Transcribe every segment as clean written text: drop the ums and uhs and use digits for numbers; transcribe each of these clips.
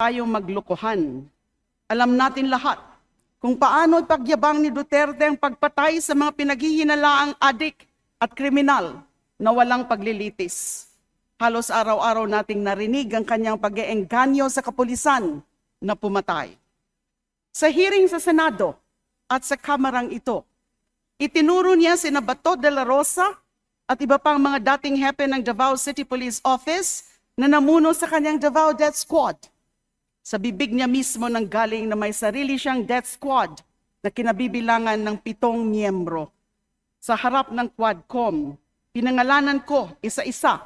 tayong maglokohan. Alam natin lahat kung paano pagyabang ni Duterte ang pagpatay sa mga pinaghihinalaang adik at kriminal na walang paglilitis. Halos araw-araw nating narinig ang kanyang pag-eengganyo sa kapulisan na pumatay. Sa hearing sa Senado at sa kamarang ito, itinuro niya sina Bato de la Rosa at iba pang mga dating hepe ng Davao City Police Office na namuno sa kanyang Davao Death Squad. Sa bibig niya mismo nang galing na may sarili siyang death squad na kinabibilangan ng 7 miyembro. Sa harap ng Quadcom, pinangalanan ko isa-isa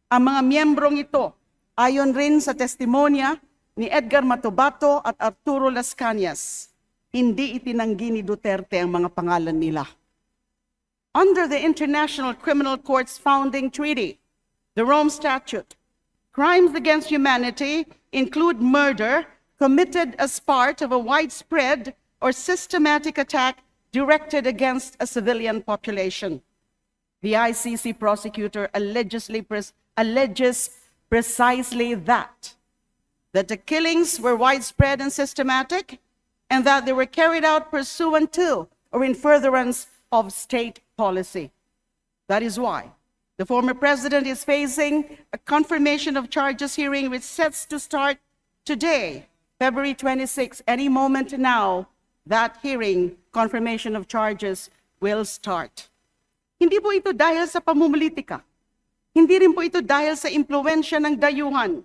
ang mga miyembrong ito ayon rin sa testimonya ni Edgar Matobato at Arturo Las Cañas. Hindi itinanggi ni Duterte ang mga pangalan nila. Under the International Criminal Court's founding treaty, the Rome Statute, crimes against humanity include murder committed as part of a widespread or systematic attack directed against a civilian population. The ICC prosecutor alleges precisely that the killings were widespread and systematic, and that they were carried out pursuant to or in furtherance of state policy. That is why the former president is facing a confirmation of charges hearing which sets to start today, February 26. Any moment now, that hearing, confirmation of charges, will start. Hindi po ito dahil sa pamumulitika. Hindi rin po ito dahil sa impluwensya ng dayuhan.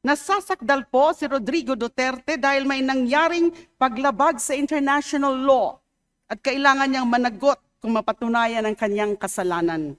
Nasasakdal po si Rodrigo Duterte dahil may nangyaring paglabag sa international law at kailangan niyang managot kung mapatunayan ang kanyang kasalanan.